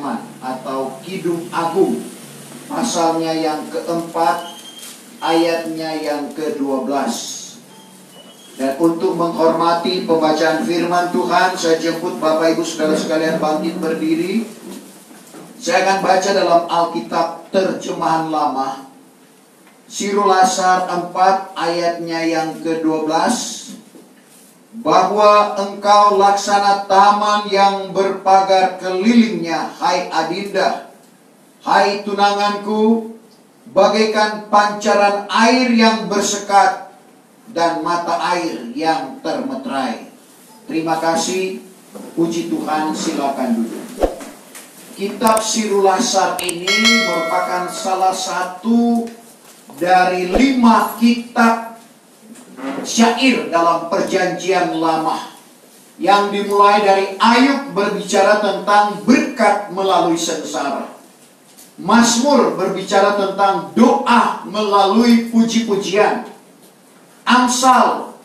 Soleman atau Kidung Agung, pasalnya yang keempat, ayatnya yang ke-12. Dan untuk menghormati pembacaan firman Tuhan, saya jemput Bapak Ibu Saudara sekalian bangkit berdiri. Saya akan baca dalam Alkitab terjemahan lama, Sirul Asar 4 ayatnya yang ke-12. Bahwa engkau laksana taman yang berpagar kelilingnya, hai Adinda, hai tunanganku, bagaikan pancaran air yang bersekat dan mata air yang termeterai. Terima kasih, puji Tuhan, silakan duduk. Kitab Sirul Asar ini merupakan salah satu dari 5 kitab syair dalam Perjanjian Lama, yang dimulai dari Ayub berbicara tentang berkat melalui sengsara, Mazmur berbicara tentang doa melalui puji-pujian, Amsal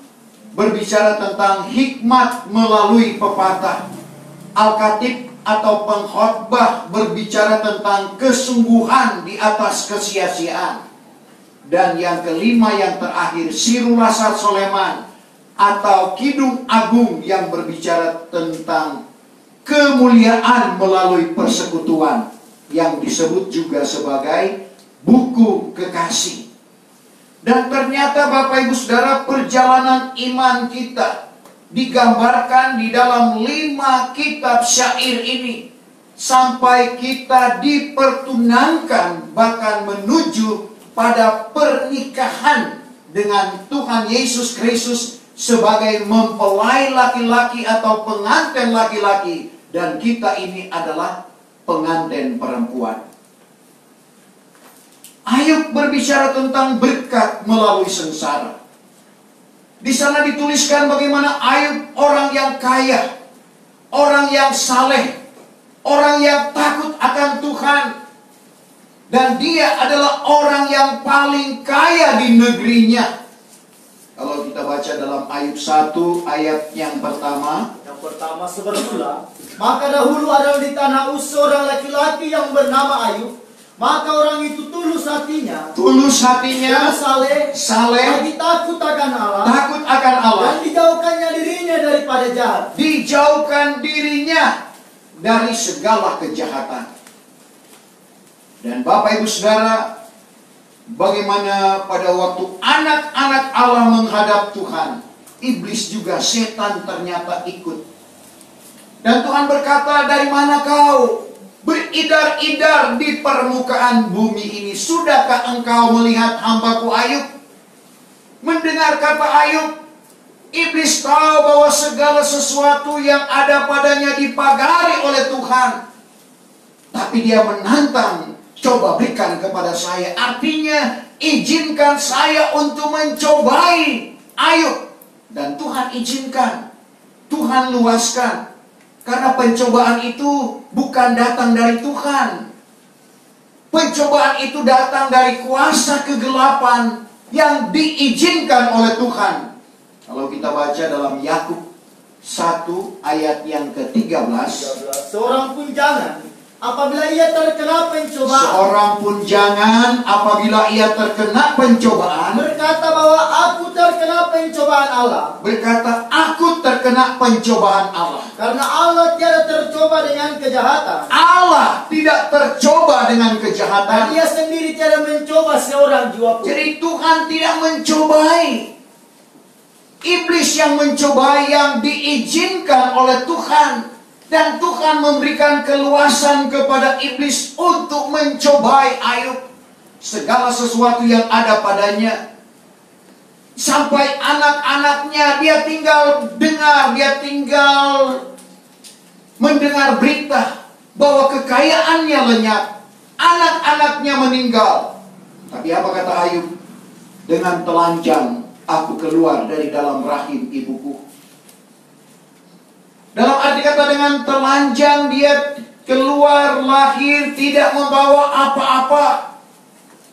berbicara tentang hikmat melalui pepatah, Al-Khatib atau pengkhotbah berbicara tentang kesungguhan di atas kesia-siaan. Dan yang kelima, yang terakhir, Sirul Asar Soleman atau Kidung Agung yang berbicara tentang kemuliaan melalui persekutuan, yang disebut juga sebagai buku kekasih. Dan ternyata Bapak Ibu Saudara, perjalanan iman kita digambarkan di dalam 5 kitab syair ini, sampai kita dipertunangkan, bahkan menuju pada pernikahan dengan Tuhan Yesus Kristus sebagai mempelai laki-laki atau pengantin laki-laki, dan kita ini adalah pengantin perempuan. Ayub berbicara tentang berkat melalui sengsara. Di sana dituliskan bagaimana Ayub orang yang kaya, orang yang saleh, orang yang takut akan Tuhan. Dan dia adalah orang yang paling kaya di negerinya. Kalau kita baca dalam Ayub 1 ayat yang pertama. Yang pertama, sebermula, maka dahulu ada di tanah Uz seorang laki-laki yang bernama Ayub. Maka orang itu tulus hatinya, dan saleh, lagi takut akan Allah, dan dijauhkannya dirinya daripada jahat. Dijauhkan dirinya dari segala kejahatan. Dan Bapak Ibu Saudara, bagaimana pada waktu anak-anak Allah menghadap Tuhan, iblis juga, setan ternyata ikut. Dan Tuhan berkata, dari mana kau beridar-idar di permukaan bumi ini? Sudahkah engkau melihat hambaku Ayub? Mendengar kata Ayub, iblis tahu bahwa segala sesuatu yang ada padanya dipagari oleh Tuhan. Tapi dia menantang, coba berikan kepada saya. Artinya, izinkan saya untuk mencobai Ayub. Dan Tuhan izinkan, Tuhan luaskan. Karena pencobaan itu bukan datang dari Tuhan. Pencobaan itu datang dari kuasa kegelapan yang diizinkan oleh Tuhan. Kalau kita baca dalam Yakub 1 ayat yang ke-13. Seorang pun jangan, apabila ia terkena pencobaan. Seorang pun jangan apabila ia terkena pencobaan. Berkata bahwa aku terkena pencobaan Allah. Berkata, aku terkena pencobaan Allah. Karena Allah tiada tercoba dengan kejahatan. Allah tidak tercoba dengan Dan kejahatan. Dia sendiri tiada mencoba seorang jiwa pun. Jadi Tuhan tidak mencobai. Iblis yang mencobai, yang diizinkan oleh Tuhan. Dan Tuhan memberikan keluasan kepada iblis untuk mencobai Ayub. Segala sesuatu yang ada padanya. Sampai anak-anaknya dia tinggal dengar, dia tinggal mendengar berita bahwa kekayaannya lenyap, anak-anaknya meninggal. Tapi apa kata Ayub? Dengan telanjang aku keluar dari dalam rahim ibuku. Dalam arti kata, dengan telanjang dia keluar lahir, tidak membawa apa-apa.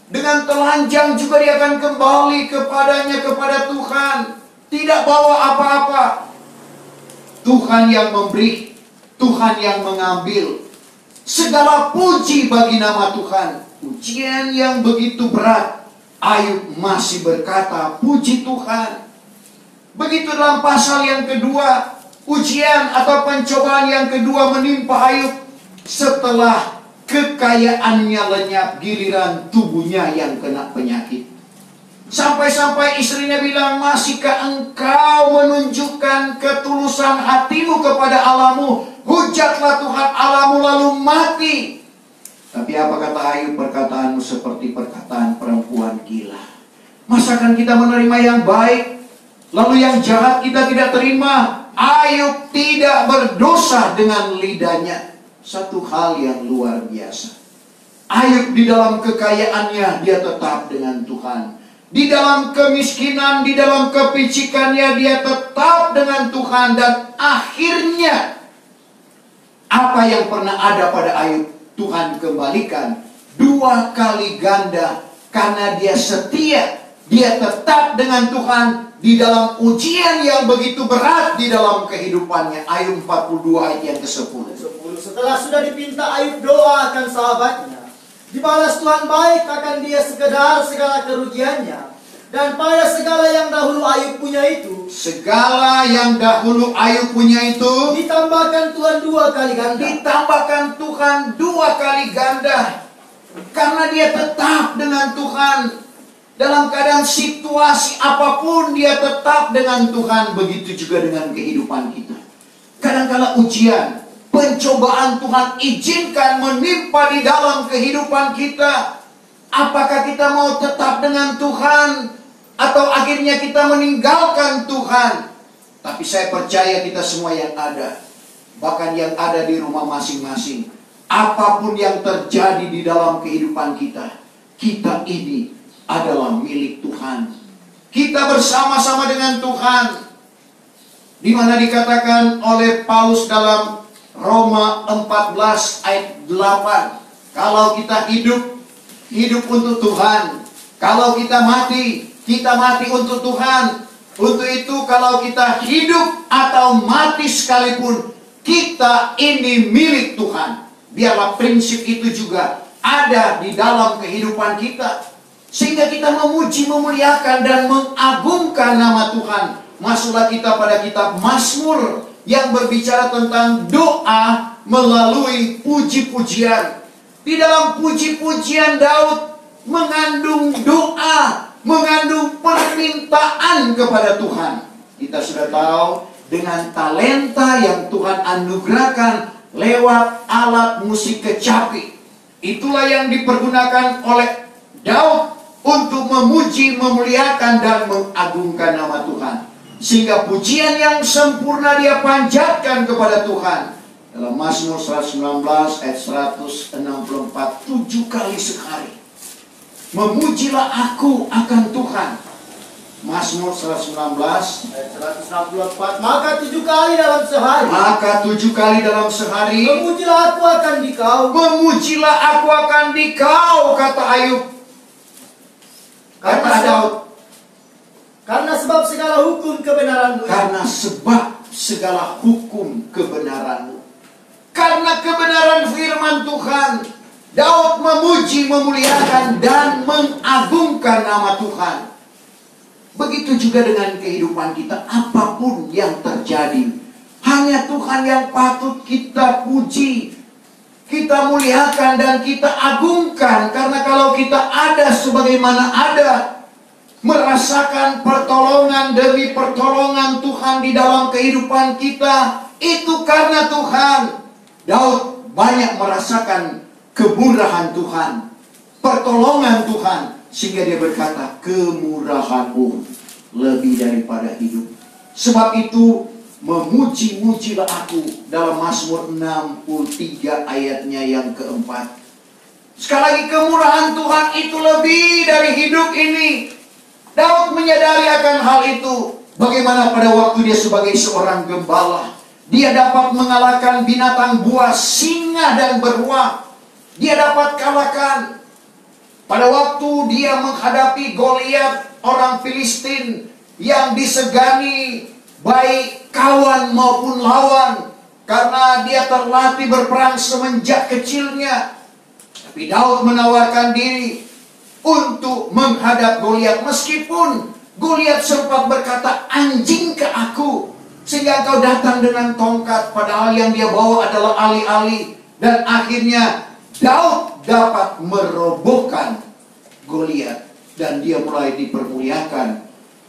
Dengan telanjang juga dia akan kembali kepadanya, kepada Tuhan, tidak bawa apa-apa. Tuhan yang memberi, Tuhan yang mengambil. Segala puji bagi nama Tuhan. Ujian yang begitu berat, Ayub masih berkata, puji Tuhan. Begitu dalam pasal yang kedua, ujian atau pencobaan yang kedua menimpa Ayub setelah kekayaannya lenyap, giliran tubuhnya yang kena penyakit. Sampai-sampai istrinya bilang, masihkah engkau menunjukkan ketulusan hatimu kepada Allahmu? Hujatlah Tuhan Allahmu lalu mati. Tapi apa kata Ayub? Perkataanmu seperti perkataan perempuan gila. Masakan kita menerima yang baik, lalu yang jahat kita tidak terima? Ayub tidak berdosa dengan lidahnya. Satu hal yang luar biasa. Ayub di dalam kekayaannya dia tetap dengan Tuhan. Di dalam kemiskinan, di dalam kepicikannya dia tetap dengan Tuhan. Dan akhirnya apa yang pernah ada pada Ayub, Tuhan kembalikan 2 kali ganda. Karena dia setia, dia tetap dengan Tuhan di dalam ujian yang begitu berat di dalam kehidupannya. Ayub 42 ayat yang ke-10. Setelah sudah dipinta Ayub doa akan sahabatnya, dibalas Tuhan baik akan dia sekedar segala kerugiannya. Dan pada segala yang dahulu Ayub punya itu, segala yang dahulu Ayub punya itu, ditambahkan Tuhan 2 kali ganda. Ditambahkan Tuhan 2 kali ganda. Karena dia tetap dengan Tuhan. Dalam keadaan situasi apapun dia tetap dengan Tuhan. Begitu juga dengan kehidupan kita. Kadang-kala ujian, pencobaan Tuhan izinkan menimpa di dalam kehidupan kita. Apakah kita mau tetap dengan Tuhan, atau akhirnya kita meninggalkan Tuhan? Tapi saya percaya kita semua yang ada, bahkan yang ada di rumah masing-masing, apapun yang terjadi di dalam kehidupan kita, kita ini adalah milik Tuhan. Kita bersama-sama dengan Tuhan. Di mana dikatakan oleh Paulus dalam Roma 14 ayat 8, kalau kita hidup untuk Tuhan. Kalau kita mati untuk Tuhan. Untuk itu kalau kita hidup atau mati sekalipun, kita ini milik Tuhan. Biarlah prinsip itu juga ada di dalam kehidupan kita, sehingga kita memuji, memuliakan, dan mengagungkan nama Tuhan. Masuklah kita pada kitab Mazmur yang berbicara tentang doa melalui puji-pujian. Di dalam puji-pujian Daud mengandung doa, mengandung permintaan kepada Tuhan. Kita sudah tahu dengan talenta yang Tuhan anugerahkan lewat alat musik kecapi. Itulah yang dipergunakan oleh Daud untuk memuji, memuliakan, dan mengagungkan nama Tuhan. Sehingga pujian yang sempurna dia panjatkan kepada Tuhan. Dalam Mazmur 119 ayat 164, 7 kali sehari, memujilah aku akan Tuhan. Mazmur 119 ayat 164, maka 7 kali dalam sehari. Maka 7 kali dalam sehari, memujilah aku akan dikau. Memujilah aku akan dikau, kata Ayub. Kata Daud. Karena sebab segala hukum kebenaranmu. Karena sebab segala hukum kebenaranmu. Karena kebenaran firman Tuhan, Daud memuji, memuliakan, dan mengagungkan nama Tuhan. Begitu juga dengan kehidupan kita, apapun yang terjadi, hanya Tuhan yang patut kita puji, kita muliakan, dan kita agungkan. Karena kalau kita ada sebagaimana ada, merasakan pertolongan demi pertolongan Tuhan di dalam kehidupan kita, itu karena Tuhan. Daud banyak merasakan kemurahan Tuhan, pertolongan Tuhan, sehingga dia berkata, kemurahan-Mu lebih daripada hidup. Sebab itu memuji-mujilah aku, dalam Mazmur 63 ayatnya yang keempat. Sekali lagi, kemurahan Tuhan itu lebih dari hidup ini. Daud menyadari akan hal itu. Bagaimana pada waktu dia sebagai seorang gembala, dia dapat mengalahkan binatang buas, singa, dan beruang. Dia dapat kalahkan. Pada waktu dia menghadapi Goliat, orang Filistin yang disegani baik kawan maupun lawan, karena dia terlatih berperang semenjak kecilnya. Tapi Daud menawarkan diri untuk menghadap Goliat, meskipun Goliat sempat berkata, "Anjing ke aku, sehingga kau datang dengan tongkat," padahal yang dia bawa adalah ali-ali. Dan akhirnya Daud dapat merobohkan Goliat, dan dia mulai dipermuliakan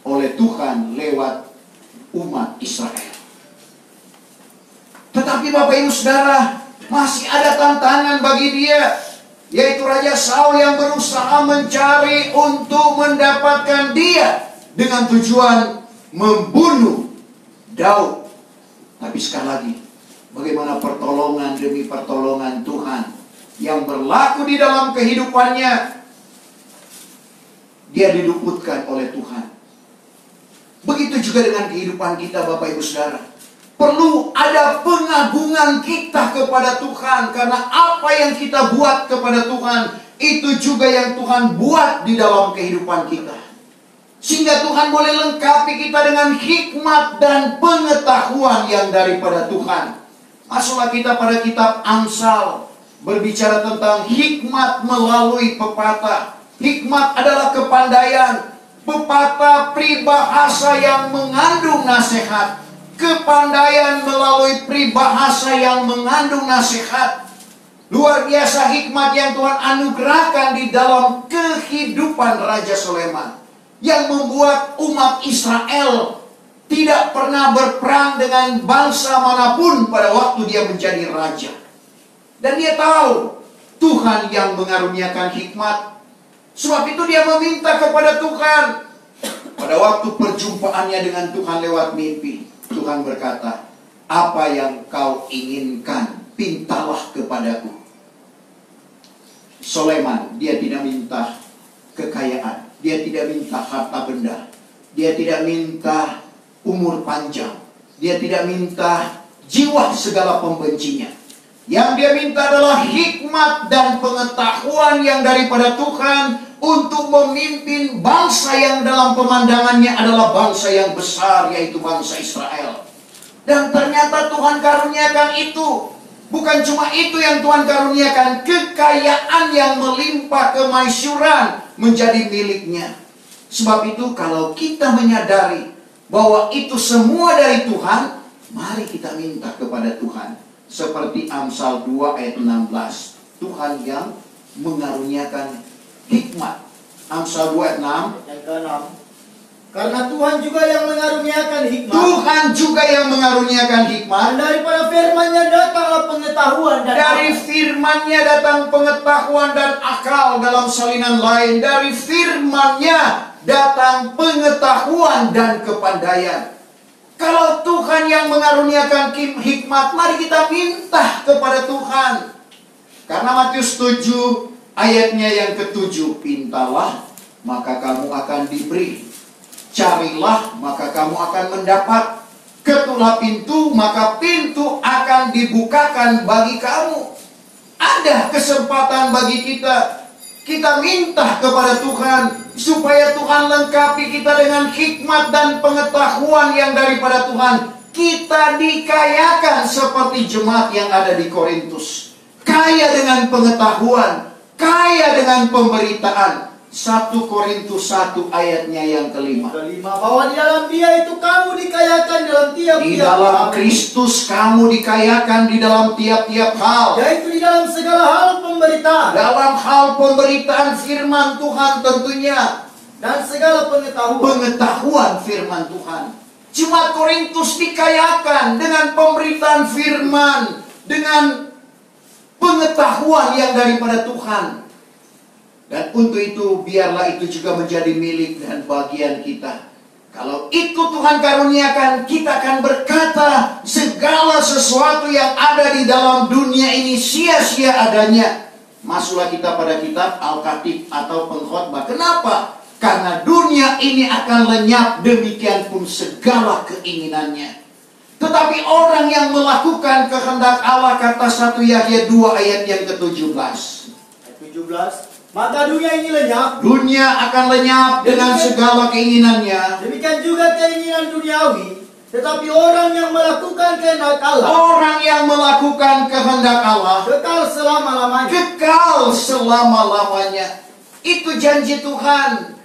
oleh Tuhan lewat umat Israel. Tetapi Bapak Ibu Saudara, masih ada tantangan bagi dia, yaitu Raja Saul yang berusaha mencari untuk mendapatkan dia dengan tujuan membunuh Daud. Tapi sekali lagi, bagaimana pertolongan demi pertolongan Tuhan yang berlaku di dalam kehidupannya, dia diluputkan oleh Tuhan. Begitu juga dengan kehidupan kita, Bapak Ibu Saudara. Perlu ada pengagungan kita kepada Tuhan, karena apa yang kita buat kepada Tuhan, itu juga yang Tuhan buat di dalam kehidupan kita. Sehingga Tuhan boleh lengkapi kita dengan hikmat dan pengetahuan yang daripada Tuhan. Masuklah kita pada kitab Amsal, berbicara tentang hikmat melalui pepatah. Hikmat adalah kepandaian. Pepatah peribahasa yang mengandung nasihat. Kepandaian melalui peribahasa yang mengandung nasihat. Luar biasa hikmat yang Tuhan anugerahkan di dalam kehidupan Raja Sulaiman, yang membuat umat Israel tidak pernah berperang dengan bangsa manapun pada waktu dia menjadi raja. Dan dia tahu Tuhan yang mengaruniakan hikmat. Sebab itu dia meminta kepada Tuhan. Pada waktu perjumpaannya dengan Tuhan lewat mimpi, Tuhan berkata, "Apa yang kau inginkan, pintalah kepadaku." Sulaiman, dia tidak minta kekayaan, dia tidak minta harta benda, dia tidak minta umur panjang, dia tidak minta jiwa segala pembencinya. Yang dia minta adalah hikmat dan pengetahuan yang daripada Tuhan untuk memimpin bangsa yang dalam pemandangannya adalah bangsa yang besar, yaitu bangsa Israel. Dan ternyata Tuhan karuniakan itu. Bukan cuma itu yang Tuhan karuniakan, kekayaan yang melimpah kemasyuran menjadi miliknya. Sebab itu kalau kita menyadari bahwa itu semua dari Tuhan, mari kita minta kepada Tuhan. Seperti Amsal 2 ayat 16. Tuhan yang mengaruniakan hikmat. Amsal 2 ayat 6. Yang ke-6. Karena Tuhan juga yang mengaruniakan hikmat. Tuhan juga yang mengaruniakan hikmat. Dan daripada firman-Nya datanglah pengetahuan dan Dari akal. firman-Nya datang pengetahuan dan akal dalam salinan lain. Dari firman-Nya datang pengetahuan dan kepandaian. Kalau Tuhan yang mengaruniakan hikmat, mari kita minta kepada Tuhan. Karena Matius 7 ayatnya yang ke-7, "Pintalah, maka kamu akan diberi. Carilah, maka kamu akan mendapat. Ketuklah pintu, maka pintu akan dibukakan bagi kamu." Ada kesempatan bagi kita. Kita minta kepada Tuhan supaya Tuhan lengkapi kita dengan hikmat dan pengetahuan yang daripada Tuhan. Kita dikayakan seperti jemaat yang ada di Korintus. Kaya dengan pengetahuan, kaya dengan pemberitaan. 1 Korintus 1 ayatnya yang kelima. Bahwa di dalam Dia itu kamu dikayakan dalam tiap-tiap Di dalam hal. Kristus kamu dikayakan di dalam tiap-tiap hal. Yaitu di dalam segala hal pemberitaan. Dalam hal pemberitaan firman Tuhan tentunya. Dan segala pengetahuan. Pengetahuan firman Tuhan. Jemaat Korintus dikayakan dengan pemberitaan firman, dengan pengetahuan yang daripada Tuhan. Dan untuk itu biarlah itu juga menjadi milik dan bagian kita. Kalau itu Tuhan karuniakan, kita akan berkata segala sesuatu yang ada di dalam dunia ini sia-sia adanya. Masuklah kita pada kitab Al-Khatib atau Pengkhotbah. Kenapa? Karena dunia ini akan lenyap, demikian pun segala keinginannya. Tetapi orang yang melakukan kehendak Allah, kata 1 Yahya 2 ayat yang ke-17. Ayat 17. Maka dunia ini lenyap. Dunia akan lenyap dengan segala keinginannya. Demikian juga keinginan duniawi. Tetapi orang yang melakukan kehendak Allah, orang yang melakukan kehendak Allah, kekal selama-lamanya. kekal selama-lamanya. Itu janji Tuhan.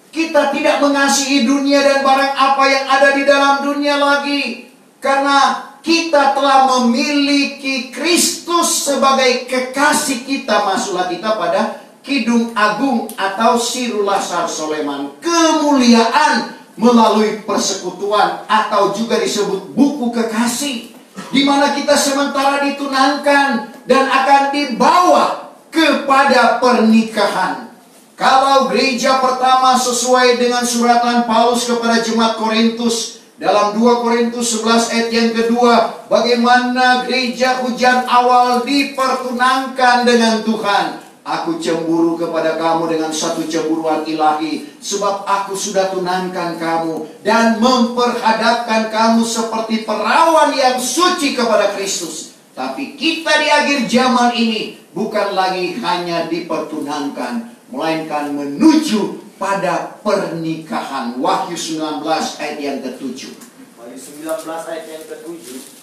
Kita tidak mengasihi dunia dan barang apa yang ada di dalam dunia lagi, karena kita telah memiliki Kristus sebagai kekasih kita. Masuklah kita pada Kidung Agung atau Sirulasar Soleman, kemuliaan melalui persekutuan, atau juga disebut buku kekasih, di mana kita sementara ditunangkan dan akan dibawa kepada pernikahan. Kalau gereja pertama sesuai dengan suratan Paulus kepada jemaat Korintus dalam 2 Korintus 11 ayat yang kedua, bagaimana gereja hujan awal dipertunangkan dengan Tuhan. Aku cemburu kepada kamu dengan satu cemburuan ilahi, sebab aku sudah tunangkan kamu dan memperhadapkan kamu seperti perawan yang suci kepada Kristus. Tapi kita di akhir zaman ini bukan lagi hanya dipertunangkan, melainkan menuju pada pernikahan. Wahyu 19 ayat yang ke-7. Wahyu 19 ayat yang ke-7.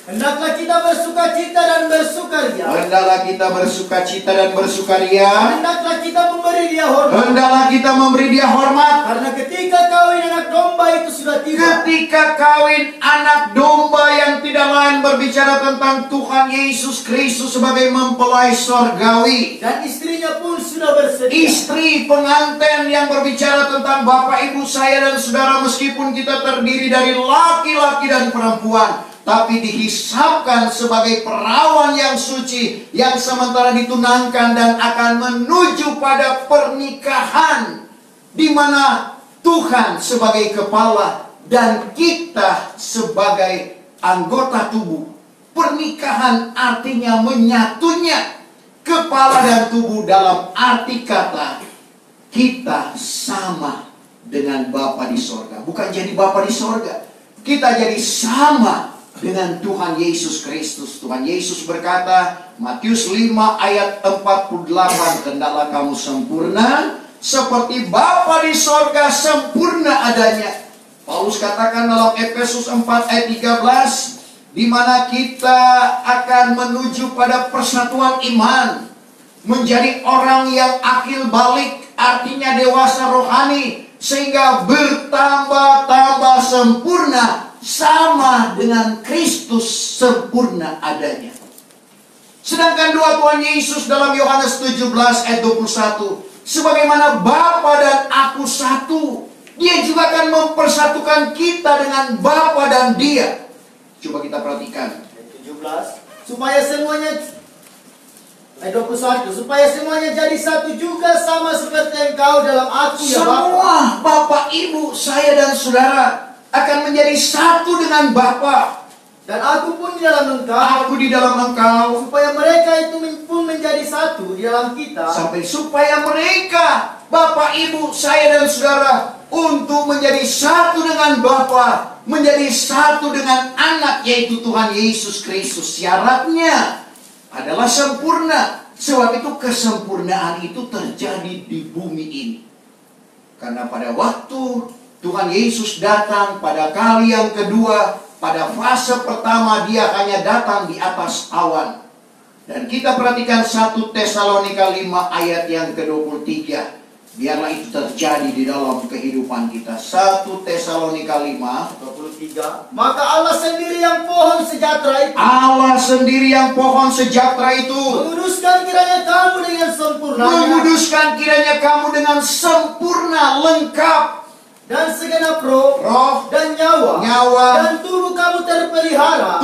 Hendaklah kita bersukacita dan bersukaria. Hendaklah kita bersukacita dan bersukaria. Hendaklah kita memberi dia hormat. Hendaklah kita memberi dia hormat. Karena ketika kawin anak domba itu sudah tiba. Ketika kawin anak domba yang tidak lain berbicara tentang Tuhan Yesus Kristus sebagai mempelai sorgawi. Dan istrinya pun sudah bersedia. Istri pengantin yang berbicara tentang Bapak, Ibu, saya dan saudara, meskipun kita terdiri dari laki-laki dan perempuan, tapi dihisapkan sebagai perawan yang suci, yang sementara ditunangkan dan akan menuju pada pernikahan, di mana Tuhan sebagai kepala dan kita sebagai anggota tubuh. Pernikahan artinya menyatunya kepala dan tubuh, dalam arti kata kita sama dengan Bapa di sorga. Bukan jadi Bapa di sorga, kita jadi sama dengan Tuhan Yesus Kristus. Tuhan Yesus berkata, Matius 5 ayat 48, hendaklah kamu sempurna seperti Bapa di sorga sempurna adanya. Paulus katakan dalam Efesus 4 ayat 13, di mana kita akan menuju pada persatuan iman, menjadi orang yang akil balik, artinya dewasa rohani, sehingga bertambah-tambah sempurna, sama dengan Kristus sempurna adanya. Sedangkan doa Tuhan Yesus dalam Yohanes 17 ayat 21, sebagaimana Bapa dan aku satu, Dia juga akan mempersatukan kita dengan Bapa dan Dia. Coba kita perhatikan Ayat 17, supaya semuanya, ayat 21, supaya semuanya jadi satu juga sama seperti Engkau dalam aku ya Bapa. Semua Bapak, Ibu, saya dan saudara akan menjadi satu dengan Bapa. Dan aku pun di dalam Engkau. Aku di dalam Engkau. Supaya mereka itu pun menjadi satu di dalam kita. Sampai supaya mereka, Bapak, Ibu, saya dan saudara, untuk menjadi satu dengan Bapa, menjadi satu dengan Anak, yaitu Tuhan Yesus Kristus. Syaratnya adalah sempurna. Sebab itu kesempurnaan itu terjadi di bumi ini. Karena pada waktu Tuhan Yesus datang pada kali yang kedua, pada fase pertama Dia hanya datang di atas awan. Dan kita perhatikan 1 Tesalonika 5 ayat yang ke-23. Biarlah itu terjadi di dalam kehidupan kita. 1 Tesalonika 5 23. Maka Allah sendiri yang pohon sejahtera itu, Allah sendiri yang pohon sejahtera itu menguduskan kiranya kamu dengan sempurna. menguduskan kiranya kamu dengan sempurna, lengkap. Dan segenap roh dan nyawa dan tubuh kamu terpelihara,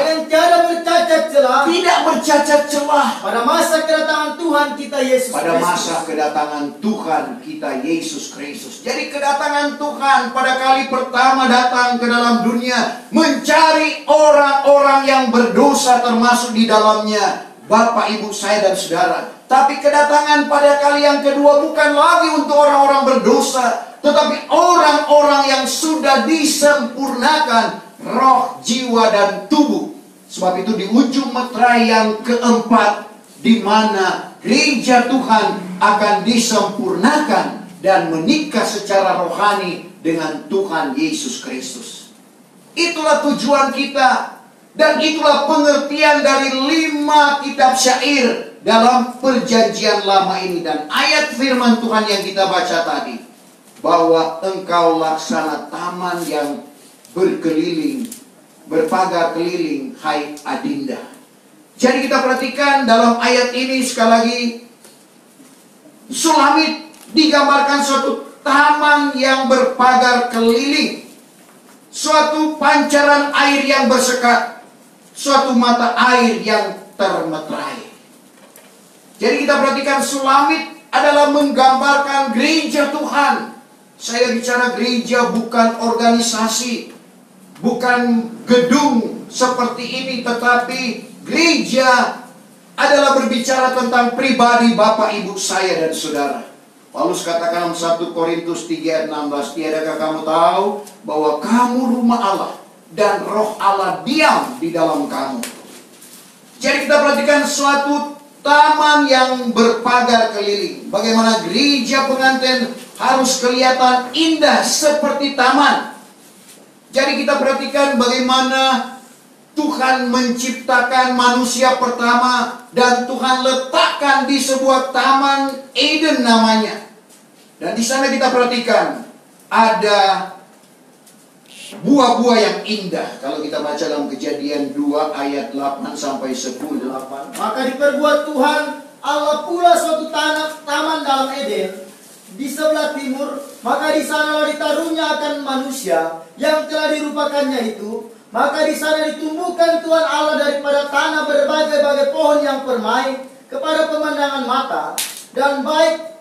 dengan tiada bercacat celah, tidak bercacat celah, pada masa kedatangan Tuhan kita Yesus Kristus. Pada masa kedatangan Tuhan kita Yesus Kristus. Jadi kedatangan Tuhan pada kali pertama datang ke dalam dunia, mencari orang-orang yang berdosa, termasuk di dalamnya Bapak, Ibu, saya dan saudara. Tapi kedatangan pada kali yang kedua bukan lagi untuk orang-orang berdosa, tetapi orang-orang yang sudah disempurnakan roh, jiwa, dan tubuh. Sebab itu di ujung meterai yang keempat, di mana gereja Tuhan akan disempurnakan dan menikah secara rohani dengan Tuhan Yesus Kristus. Itulah tujuan kita. Dan itulah pengertian dari 5 kitab syair dalam perjanjian lama ini. Dan ayat firman Tuhan yang kita baca tadi, bahwa engkau laksana taman yang berkeliling, berpagar keliling, hai adinda. Jadi kita perhatikan dalam ayat ini sekali lagi, Sulamit digambarkan suatu taman yang berpagar keliling, suatu pancaran air yang bersekat, suatu mata air yang termeterai. Jadi kita perhatikan Sulamit adalah menggambarkan gereja Tuhan. Saya bicara gereja bukan organisasi, bukan gedung seperti ini, tetapi gereja adalah berbicara tentang pribadi Bapak Ibu saya dan saudara. Paulus katakan dalam 1 Korintus 3 ayat 16, tiadakah kamu tahu bahwa kamu rumah Allah dan roh Allah diam di dalam kamu. Jadi kita perhatikan suatu taman yang berpagar keliling. Bagaimana gereja pengantin harus kelihatan indah seperti taman. Jadi kita perhatikan bagaimana Tuhan menciptakan manusia pertama dan Tuhan letakkan di sebuah taman Eden namanya. Dan di sana kita perhatikan ada buah-buah yang indah. Kalau kita baca dalam Kejadian 2 ayat 8 sampai 10. Maka diperbuat Tuhan Allah pula suatu taman dalam Eden di sebelah timur. Maka di sana ditaruhnya akan manusia yang telah dirupakannya itu. Maka di sana ditumbuhkan Tuhan Allah daripada tanah berbagai-bagai pohon yang permai kepada pemandangan mata dan baik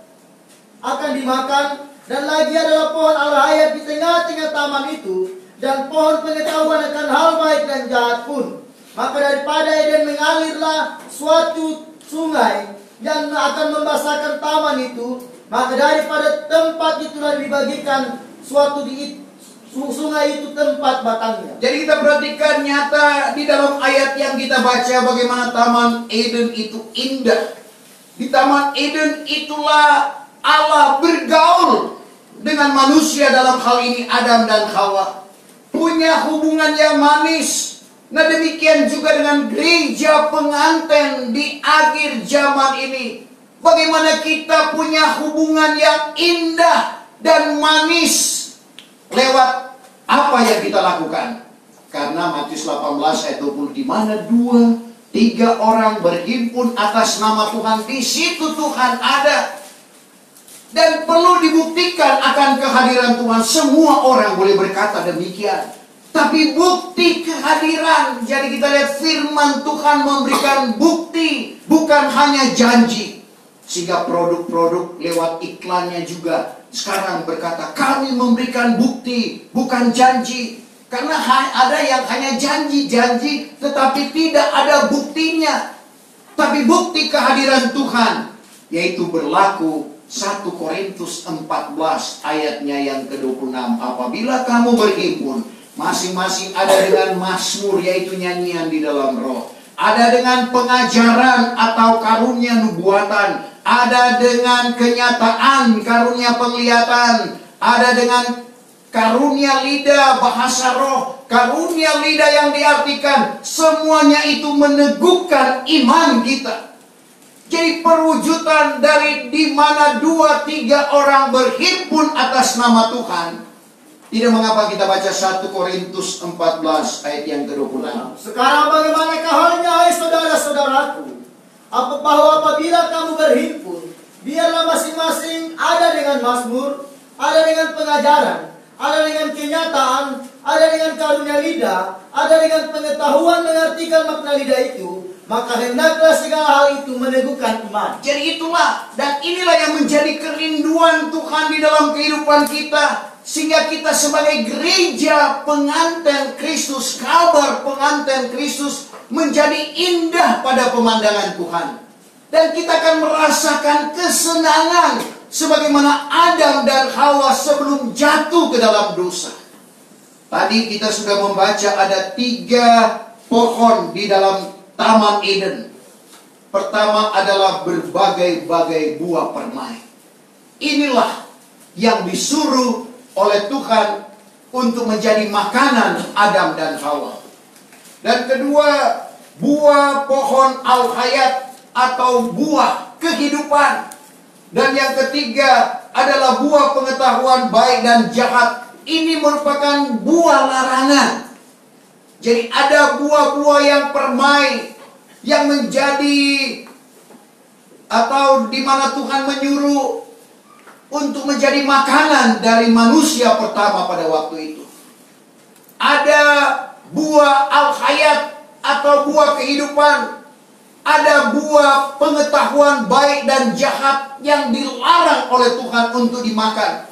akan dimakan. Dan lagi adalah pohon al-hayat di tengah-tengah taman itu, dan pohon pengetahuan akan hal baik dan jahat pun. Maka daripada Eden mengalirlah suatu sungai yang akan membasahkan taman itu. Maka daripada tempat itulah dibagikan suatu sungai itu tempat batangnya. Jadi kita perhatikan nyata di dalam ayat yang kita baca bagaimana taman Eden itu indah. Di taman Eden itulah Allah bergaul dengan manusia, dalam hal ini Adam dan Hawa. Punya hubungan yang manis. Nah demikian juga dengan gereja pengantin di akhir zaman ini. Bagaimana kita punya hubungan yang indah dan manis. Lewat apa yang kita lakukan. Karena Matius 18 ayat 20, di mana 2-3 orang berhimpun atas nama Tuhan, di situ Tuhan ada. Dan perlu dibuktikan akan kehadiran Tuhan. Semua orang boleh berkata demikian. Tapi bukti kehadiran. Jadi kita lihat firman Tuhan memberikan bukti. Bukan hanya janji. Sehingga produk-produk lewat iklannya juga sekarang berkata, kami memberikan bukti, bukan janji. Karena ada yang hanya janji-janji, tetapi tidak ada buktinya. Tapi bukti kehadiran Tuhan, yaitu berlaku 1 Korintus 14 ayatnya yang ke-26. Apabila kamu berhimpun, masing-masing ada dengan mazmur, yaitu nyanyian di dalam roh. Ada dengan pengajaran atau karunia nubuatan. Ada dengan kenyataan, karunia penglihatan. Ada dengan karunia lidah, bahasa roh. Karunia lidah yang diartikan, semuanya itu meneguhkan iman kita. Jadi perwujudan dari di mana 2-3 orang berhimpun atas nama Tuhan. Tidak mengapa kita baca 1 Korintus 14 ayat yang ke-26. Sekarang bagaimanakah halnya, hai saudara-saudaraku? Bahwa apabila kamu berhimpun, biarlah masing-masing ada dengan mazmur, ada dengan pengajaran, ada dengan kenyataan, ada dengan karunia lidah, ada dengan pengetahuan mengartikan makna lidah itu. Maka hendaklah segala hal itu meneguhkan iman. Jadi itulah, dan inilah yang menjadi kerinduan Tuhan di dalam kehidupan kita. Sehingga kita sebagai gereja pengantin Kristus, kabar pengantin Kristus menjadi indah pada pemandangan Tuhan. Dan kita akan merasakan kesenangan sebagaimana Adam dan Hawa sebelum jatuh ke dalam dosa. Tadi kita sudah membaca ada 3 pohon di dalam Taman Eden. Pertama adalah berbagai-bagai buah permai. Inilah yang disuruh oleh Tuhan untuk menjadi makanan Adam dan Hawa. Dan kedua, buah pohon al-hayat atau buah kehidupan. Dan yang ketiga adalah buah pengetahuan baik dan jahat. Ini merupakan buah larangan. Jadi ada buah-buah yang permai, yang menjadi atau di mana Tuhan menyuruh untuk menjadi makanan dari manusia pertama pada waktu itu. Ada buah al-hayat atau buah kehidupan. Ada buah pengetahuan baik dan jahat yang dilarang oleh Tuhan untuk dimakan.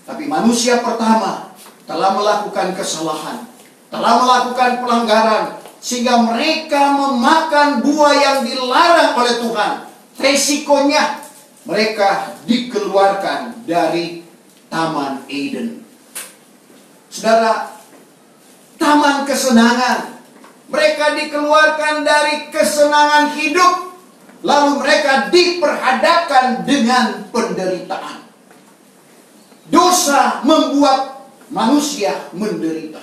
Tapi manusia pertama telah melakukan kesalahan, telah melakukan pelanggaran, sehingga mereka memakan buah yang dilarang oleh Tuhan. Resikonya mereka dikeluarkan dari Taman Eden. Saudara, taman kesenangan. Mereka dikeluarkan dari kesenangan hidup, lalu mereka diperhadapkan dengan penderitaan. Dosa membuat manusia menderita.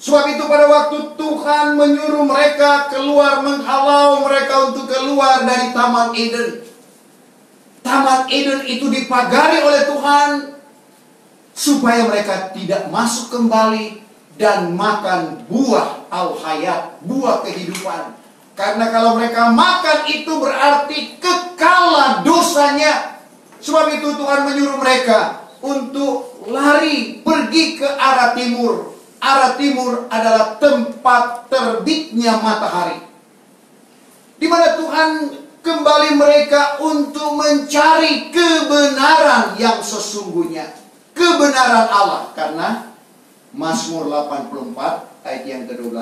Sebab itu pada waktu Tuhan menyuruh mereka keluar, menghalau mereka untuk keluar dari Taman Eden. Taman Eden itu dipagari oleh Tuhan supaya mereka tidak masuk kembali dan makan buah al-hayat, buah kehidupan. Karena kalau mereka makan itu berarti kekal dosanya. Sebab itu Tuhan menyuruh mereka untuk lari, pergi ke arah timur. Arah timur adalah tempat terbitnya matahari, di mana Tuhan kembali mereka untuk mencari kebenaran yang sesungguhnya, kebenaran Allah. Karena Mazmur 84 ayat yang ke-12.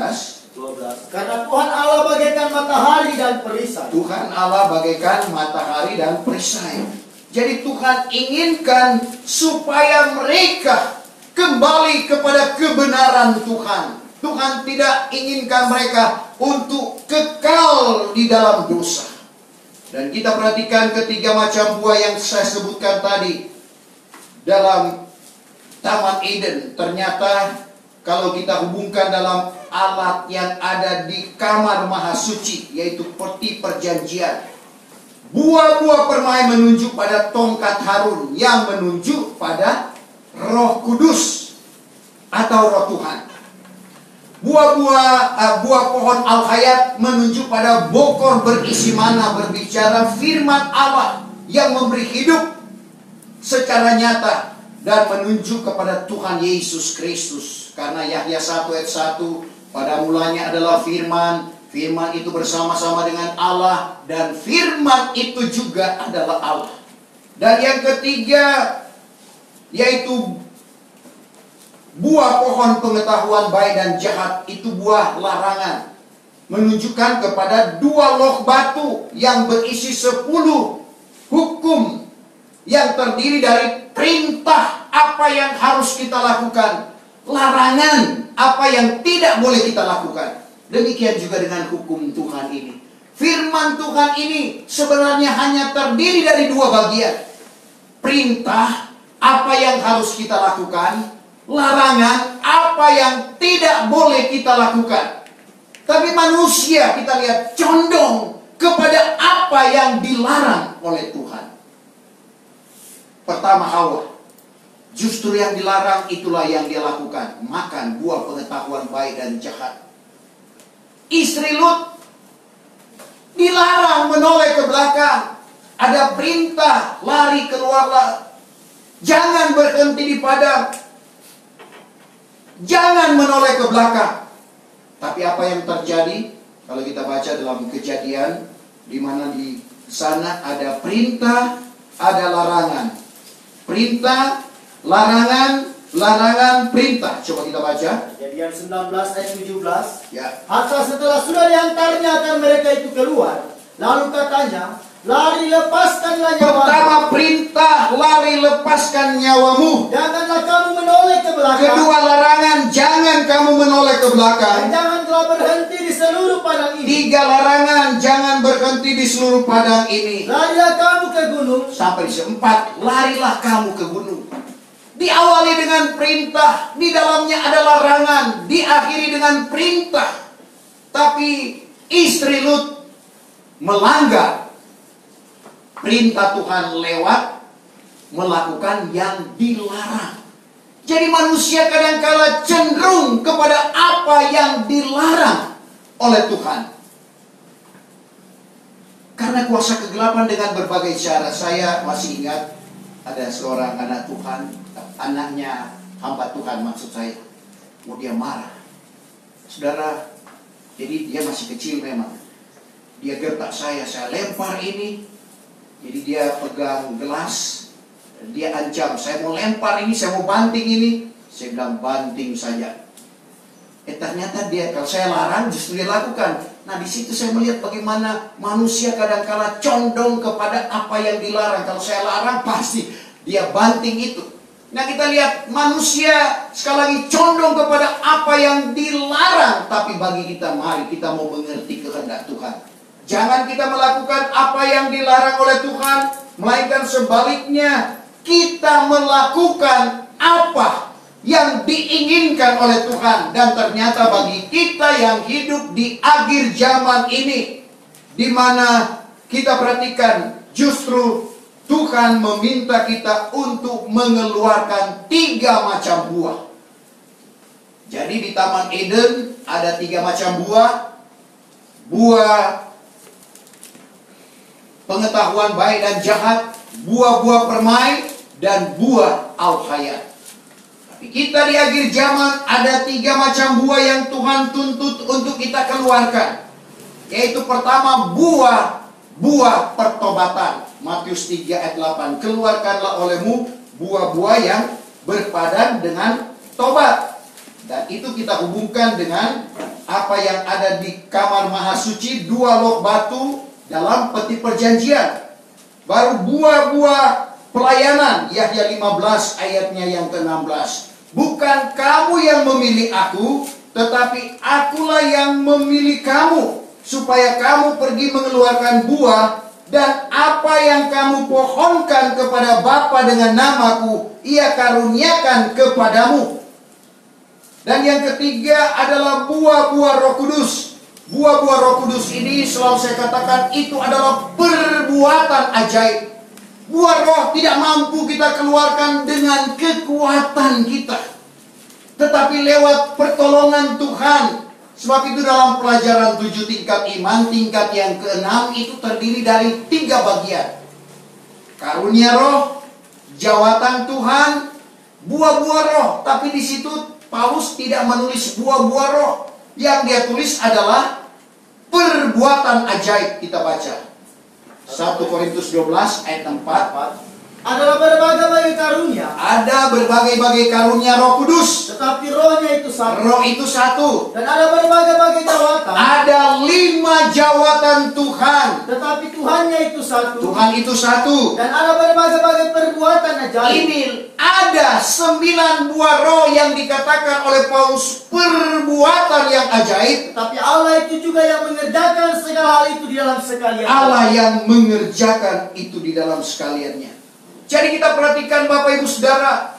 Karena Tuhan Allah bagaikan matahari dan perisai. Tuhan Allah bagaikan matahari dan perisai. Jadi Tuhan inginkan supaya mereka kembali kepada kebenaran Tuhan. Tuhan tidak inginkan mereka untuk kekal di dalam dosa. Dan kita perhatikan ketiga macam buah yang saya sebutkan tadi dalam Taman Eden. Ternyata kalau kita hubungkan dalam alat yang ada di kamar maha suci, yaitu peti perjanjian, buah-buah permai menunjuk pada tongkat Harun, yang menunjuk pada Roh Kudus atau Roh Tuhan. Buah pohon al-hayat menunjuk pada bokor berisi mana, berbicara firman Allah yang memberi hidup secara nyata dan menunjuk kepada Tuhan Yesus Kristus. Karena Yahya 1 ayat 1, pada mulanya adalah firman, firman itu bersama-sama dengan Allah, dan firman itu juga adalah Allah. Dan yang ketiga yaitu buah pohon pengetahuan baik dan jahat, itu buah larangan, menunjukkan kepada dua loh batu yang berisi 10 hukum yang terdiri dari perintah apa yang harus kita lakukan, larangan apa yang tidak boleh kita lakukan. Demikian juga dengan hukum Tuhan ini. Firman Tuhan ini sebenarnya hanya terdiri dari dua bagian. Perintah apa yang harus kita lakukan, larangan apa yang tidak boleh kita lakukan. Tapi manusia kita lihat condong kepada apa yang dilarang oleh Tuhan. Pertama Hawa, justru yang dilarang itulah yang dia lakukan, makan buah pengetahuan baik dan jahat. Istri Lut dilarang menoleh ke belakang. Ada perintah, lari keluarlah, jangan berhenti di padang, jangan menoleh ke belakang. Tapi apa yang terjadi? Kalau kita baca dalam Kejadian, di mana di sana ada perintah, ada larangan. Perintah, larangan, larangan, perintah. Coba kita baca. Kejadian 19 ayat 17. Ya. Hatta setelah sudah diantarnya akan mereka itu keluar, lalu katanya, lari lepaskanlah nyawamu. Pertama perintah, lari lepaskan nyawamu. Janganlah kamu menoleh ke belakang. Kedua larangan, jangan kamu menoleh ke belakang. Dan janganlah berhenti di seluruh padang ini. 3 larangan jangan berhenti di seluruh padang ini. Larilah kamu ke gunung. Sampai di 4, larilah kamu ke gunung. Diawali dengan perintah, di dalamnya ada larangan, diakhiri dengan perintah. Tapi istri Lut melanggar perintah Tuhan lewat melakukan yang dilarang. Jadi manusia kadangkala cenderung kepada apa yang dilarang oleh Tuhan. Karena kuasa kegelapan dengan berbagai cara. Saya masih ingat ada seorang anak Tuhan, anaknya hamba Tuhan maksud saya. Dia marah. Saudara, jadi dia masih kecil memang. Dia gertak saya lempar ini. Jadi dia pegang gelas. Dia ancam, saya mau lempar ini, saya mau banting ini. Saya bilang banting saja. Ternyata dia, kalau saya larang justru dia lakukan. Nah, di situ saya melihat bagaimana manusia kadangkala condong kepada apa yang dilarang. Kalau saya larang pasti dia banting itu. Nah, kita lihat manusia sekali lagi condong kepada apa yang dilarang. Tapi bagi kita, mari kita mau mengerti kehendak Tuhan. Jangan kita melakukan apa yang dilarang oleh Tuhan, melainkan sebaliknya kita melakukan apa yang diinginkan oleh Tuhan. Dan ternyata bagi kita yang hidup di akhir zaman ini, di mana kita perhatikan justru Tuhan meminta kita untuk mengeluarkan 3 macam buah. Jadi di Taman Eden ada 3 macam buah. Buah pengetahuan baik dan jahat, buah-buah permai, dan buah al-hayat. Tapi kita di akhir zaman ada 3 macam buah yang Tuhan tuntut untuk kita keluarkan. Yaitu pertama, buah pertobatan. Matius 3 ayat 8. Keluarkanlah olehmu buah-buah yang berpadan dengan tobat. Dan itu kita hubungkan dengan apa yang ada di kamar mahasuci, 2 lok batu dalam peti perjanjian. Baru buah-buah pelayanan, Yahya 15 ayatnya yang ke-16. Bukan kamu yang memilih aku, tetapi akulah yang memilih kamu, supaya kamu pergi mengeluarkan buah, dan apa yang kamu pohonkan kepada Bapa dengan namaku, Ia karuniakan kepadamu. Dan yang ketiga adalah buah-buah Roh Kudus. Buah-buah Roh Kudus ini selalu saya katakan itu adalah perbuatan ajaib. Buah roh tidak mampu kita keluarkan dengan kekuatan kita, tetapi lewat pertolongan Tuhan. Sebab itu dalam pelajaran 7 tingkat iman, tingkat yang ke-6 itu terdiri dari 3 bagian. Karunia roh, jawatan Tuhan, buah-buah roh. Tapi di situ Paulus tidak menulis buah-buah roh. Yang dia tulis adalah perbuatan ajaib. Kita baca 1 Korintus 12 ayat 4. Adalah berbagai-bagai karunia. Ada berbagai-bagai karunia Roh Kudus. Tetapi rohnya itu satu. Roh itu satu. Dan ada berbagai-bagai jawatan. Ada 5 jawatan Tuhan. Tetapi Tuhannya itu satu. Tuhan itu satu. Dan ada berbagai-bagai perbuatan ajaib. Ini ada 9 buah roh yang dikatakan oleh Paulus perbuatan yang ajaib. Tapi Allah itu juga yang mengerjakan segala hal itu di dalam sekalian. Allah yang mengerjakan itu di dalam sekaliannya. Jadi kita perhatikan Bapak Ibu Saudara,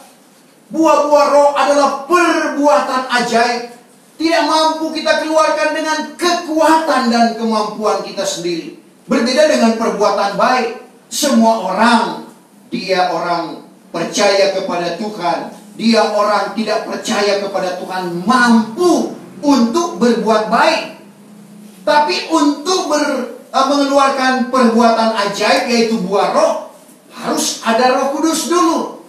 buah-buah roh adalah perbuatan ajaib. Tidak mampu kita keluarkan dengan kekuatan dan kemampuan kita sendiri. Berbeda dengan perbuatan baik. Semua orang, dia orang percaya kepada Tuhan, dia orang tidak percaya kepada Tuhan, mampu untuk berbuat baik. Tapi untuk mengeluarkan perbuatan ajaib, yaitu buah roh, harus ada Roh Kudus dulu.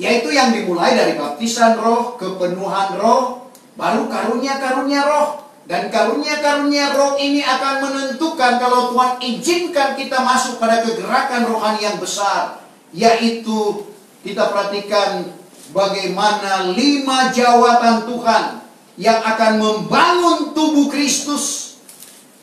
Yaitu yang dimulai dari baptisan roh, kepenuhan roh, baru karunia-karunia roh. Dan karunia-karunia roh ini akan menentukan kalau Tuhan izinkan kita masuk pada kegerakan rohani yang besar. Yaitu kita perhatikan bagaimana 5 jawatan Tuhan yang akan membangun tubuh Kristus,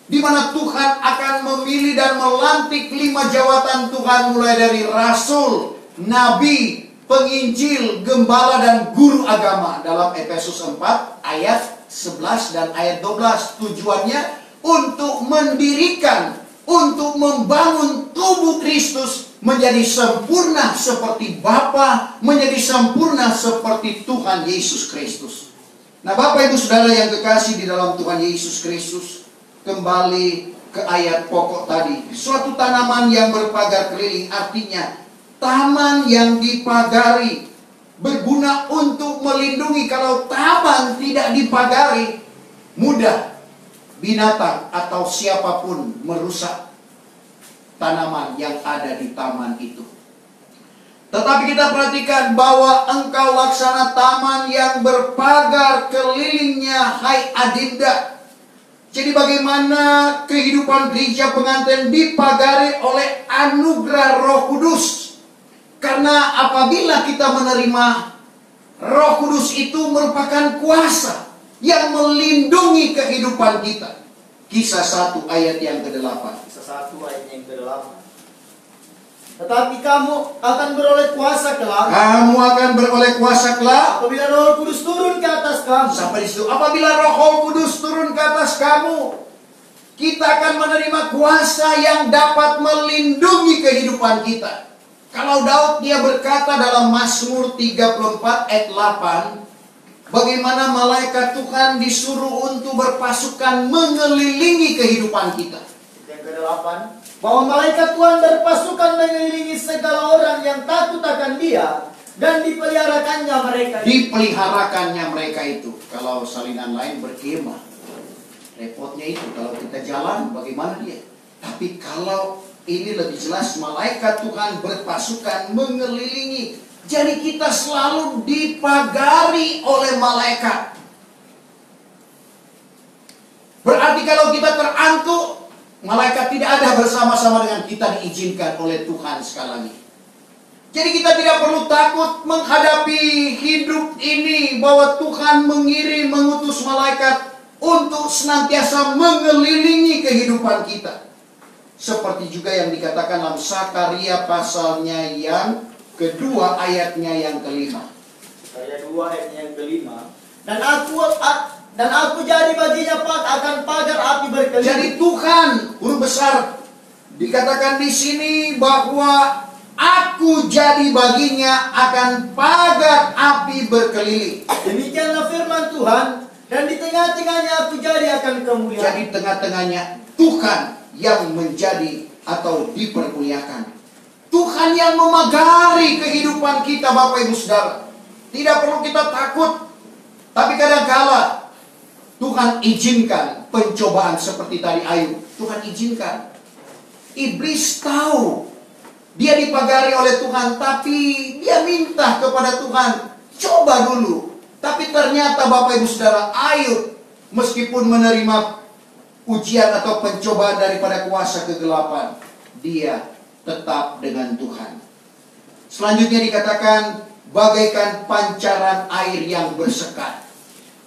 di mana Tuhan akan memilih dan melantik 5 jawatan Tuhan, mulai dari rasul, nabi, penginjil, gembala, dan guru agama. Dalam Efesus 4 ayat 11 dan ayat 12. Tujuannya untuk mendirikan, untuk membangun tubuh Kristus menjadi sempurna seperti Bapa, menjadi sempurna seperti Tuhan Yesus Kristus. Nah, Bapak Ibu Saudara yang kekasih di dalam Tuhan Yesus Kristus, kembali ke ayat pokok tadi. Suatu tanaman yang berpagar keliling artinya taman yang dipagari, berguna untuk melindungi. Kalau taman tidak dipagari, mudah binatang atau siapapun merusak tanaman yang ada di taman itu. Tetapi kita perhatikan bahwa engkau laksana taman yang berpagar kelilingnya, hai Adinda. Jadi bagaimana kehidupan gereja pengantin dipagari oleh anugerah Roh Kudus. Karena apabila kita menerima Roh Kudus, itu merupakan kuasa yang melindungi kehidupan kita. Kisah 1 ayat yang ke-8. Kisah 1 ayat yang ke-8. Tetapi kamu akan beroleh kuasa kelak. Kamu akan beroleh kuasa kelak apabila Roh Kudus turun ke atas kamu. Sampai di situ. Apabila Roh Kudus turun ke atas kamu, kita akan menerima kuasa yang dapat melindungi kehidupan kita. Kalau Daud dia berkata dalam Mazmur 34 ayat 8, bagaimana malaikat Tuhan disuruh untuk berpasukan mengelilingi kehidupan kita. Yang ke-8, bahwa malaikat Tuhan berpasukan mengelilingi segala orang yang takut akan Dia, dan dipeliharakannya mereka. Dipeliharakannya mereka itu. Kalau salinan lain berkemah. Repotnya itu kalau kita jalan bagaimana dia. Tapi kalau ini lebih jelas, malaikat Tuhan berpasukan mengelilingi. Jadi kita selalu dipagari oleh malaikat. Berarti kalau kita terantuk, malaikat tidak ada bersama-sama dengan kita, diizinkan oleh Tuhan sekali lagi. Jadi kita tidak perlu takut menghadapi hidup ini, bahwa Tuhan mengutus malaikat untuk senantiasa mengelilingi kehidupan kita. Seperti juga yang dikatakan dalam Sakaria pasalnya yang kedua ayatnya yang ke-5. Sakaria 2 ayatnya yang ke-5. Dan aku jadi baginya akan pagar api berkeliling. Jadi Tuhan, huruf besar, dikatakan di sini bahwa aku jadi baginya akan pagar api berkeliling. Demikianlah firman Tuhan, dan di tengah-tengahnya aku jadi akan kemuliaan. Jadi tengah-tengahnya Tuhan yang menjadi atau dipermuliakan. Tuhan yang memagari kehidupan kita, Bapak Ibu Saudara. Tidak perlu kita takut. Tapi kadang-kala Tuhan izinkan pencobaan seperti tadi Ayub. Tuhan izinkan. Iblis tahu dia dipagari oleh Tuhan, tapi dia minta kepada Tuhan, coba dulu. Tapi ternyata Bapak Ibu Saudara, Ayub meskipun menerima ujian atau pencobaan daripada kuasa kegelapan, dia tetap dengan Tuhan. Selanjutnya dikatakan bagaikan pancaran air yang bersekat.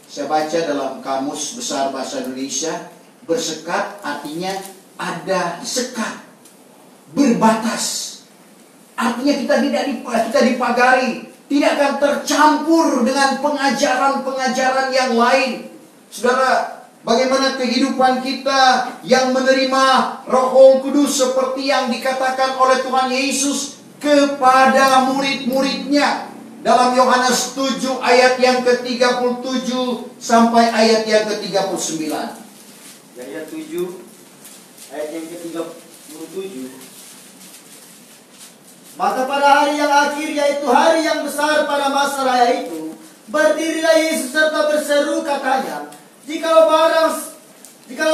Saya baca dalam Kamus Besar Bahasa Indonesia, bersekat artinya ada sekat, berbatas. Artinya kita dipagari, tidak akan tercampur dengan pengajaran-pengajaran yang lain. Saudara, bagaimana kehidupan kita yang menerima Roh Kudus seperti yang dikatakan oleh Tuhan Yesus kepada murid-muridnya. Dalam Yohanes 7 ayat yang ke-37 sampai ayat yang ke-39. Ayat 7 ayat yang ke-37. Maka pada hari yang akhir, yaitu hari yang besar pada masa raya itu, berdirilah Yesus serta berseru katanya, Jikalau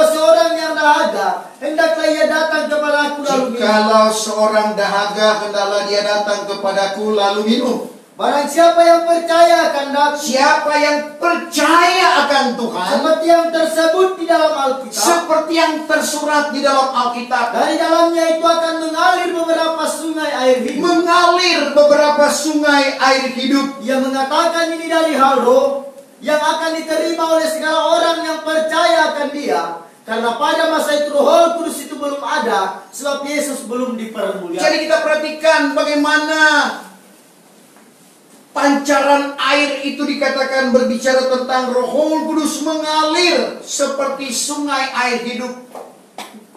seorang yang dahaga, hendaklah ia datang kepadaku lalu minum. Jikalau seorang dahaga, hendaklah dia datang kepadaku lalu minum. Barang siapa yang percaya akan aku, siapa yang percaya akan Tuhan, seperti yang tersebut di dalam Alkitab, seperti yang tersurat di dalam Alkitab, dari dalamnya itu akan mengalir beberapa sungai air hidup. Mengalir beberapa sungai air hidup. Ia mengatakan ini dari hal roh yang akan diterima oleh segala orang yang percaya akan Dia. Karena pada masa itu Roh Kudus itu belum ada, sebab Yesus belum dipermuliakan. Jadi kita perhatikan bagaimana pancaran air itu dikatakan berbicara tentang Roh Kudus mengalir seperti sungai air hidup,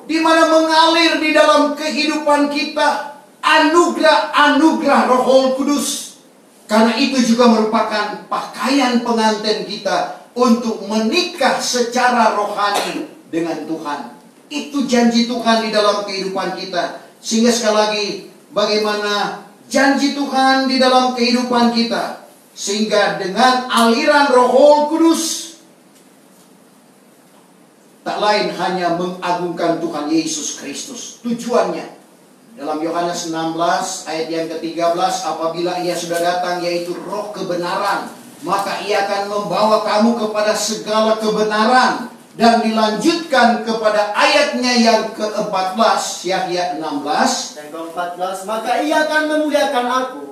di mana mengalir di dalam kehidupan kita anugerah-anugerah Roh Kudus. Karena itu juga merupakan pakaian pengantin kita untuk menikah secara rohani dengan Tuhan. Itu janji Tuhan di dalam kehidupan kita. Sehingga sekali lagi, bagaimana janji Tuhan di dalam kehidupan kita, sehingga dengan aliran Roh Kudus, tak lain hanya mengagungkan Tuhan Yesus Kristus. Tujuannya dalam Yohanes 16 ayat yang ke-13, apabila ia sudah datang, yaitu Roh kebenaran, maka ia akan membawa kamu kepada segala kebenaran. Dan dilanjutkan kepada ayatnya yang ke-14, Yahya 16 dan ke-14, maka ia akan memuliakan aku,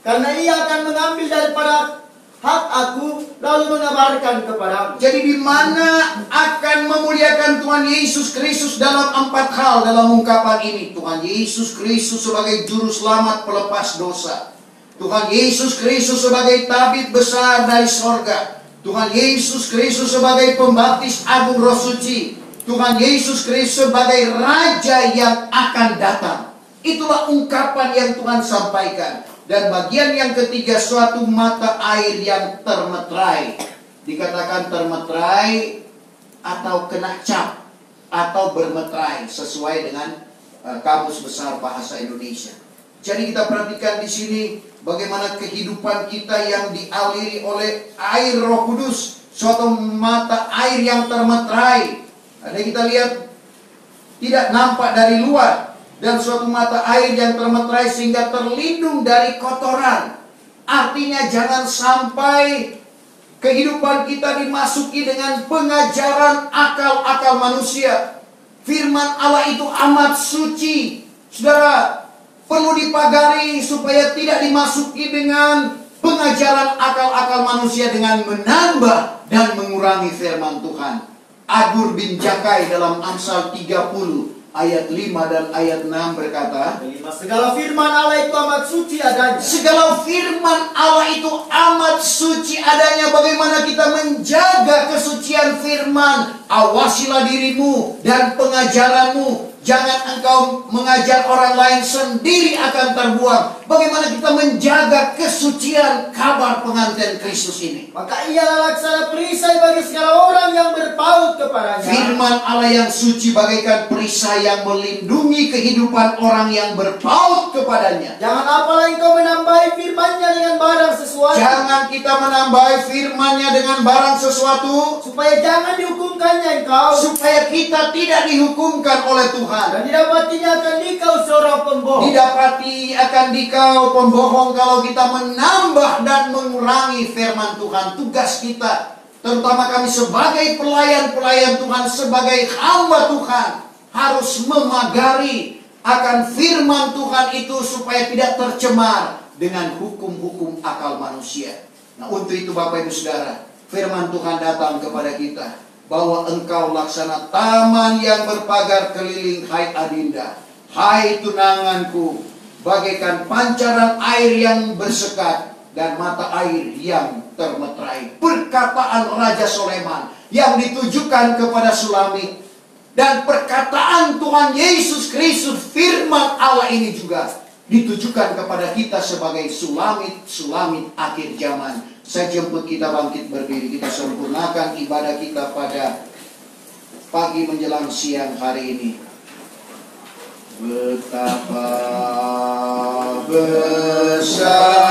karena ia akan mengambil daripada hak aku, lalu mengabarkan kepadamu. Jadi di mana akan memuliakan Tuhan Yesus Kristus dalam 4 hal dalam ungkapan ini. Tuhan Yesus Kristus sebagai juru selamat pelepas dosa, Tuhan Yesus Kristus sebagai tabib besar dari sorga, Tuhan Yesus Kristus sebagai pembaptis agung Roh Suci, Tuhan Yesus Kristus sebagai Raja yang akan datang. Itulah ungkapan yang Tuhan sampaikan. Dan bagian yang ketiga, suatu mata air yang termeterai. Dikatakan termeterai atau kena cap atau bermeterai sesuai dengan Kamus Besar Bahasa Indonesia. Jadi kita perhatikan di sini bagaimana kehidupan kita yang dialiri oleh air Roh Kudus, suatu mata air yang termeterai. Ada kita lihat tidak nampak dari luar, dan suatu mata air yang termeterai sehingga terlindung dari kotoran. Artinya jangan sampai kehidupan kita dimasuki dengan pengajaran akal-akal manusia. Firman Allah itu amat suci. Saudara, perlu dipagari supaya tidak dimasuki dengan pengajaran akal-akal manusia dengan menambah dan mengurangi firman Tuhan. Agur bin Jakai dalam Amsal 30 ayat 5 dan ayat 6 berkata, segala firman Allah itu amat suci adanya. Segala firman Allah itu amat suci adanya. Bagaimana kita menjaga kesucian firman? Awasilah dirimu dan pengajaranmu. Jangan engkau mengajar orang lain, sendiri akan terbuang. Bagaimana kita menjaga kesucian kabar pengantin Kristus ini? Maka ialah laksana perisai bagi segala orang yang berpaut kepadanya. Firman Allah yang suci bagaikan perisai yang melindungi kehidupan orang yang berpaut kepadanya. Jangan apalah engkau menambahi firman-Nya dengan barang sesuatu. Jangan kita menambahi firman-Nya dengan barang sesuatu, supaya jangan dihukumkannya engkau, supaya kita tidak dihukumkan oleh Tuhan. Dan didapatinya akan dikau seorang pembohong. Didapati akan dikau pembohong kalau kita menambah dan mengurangi firman Tuhan. Tugas kita, terutama kami sebagai pelayan-pelayan Tuhan, sebagai hamba Tuhan, harus memagari akan firman Tuhan itu supaya tidak tercemar dengan hukum-hukum akal manusia. Nah, untuk itu Bapak Ibu Saudara, firman Tuhan datang kepada kita bahwa engkau laksana taman yang berpagar keliling, hai adinda, hai tunanganku, bagaikan pancaran air yang bersekat dan mata air yang termeterai. Perkataan Raja Soleman yang ditujukan kepada Sulamit, dan perkataan Tuhan Yesus Kristus, firman Allah ini juga ditujukan kepada kita sebagai Sulamit akhir zaman. Saya jemput kita bangkit berdiri, kita sempurnakan ibadah kita pada pagi menjelang siang hari ini. Betapa besar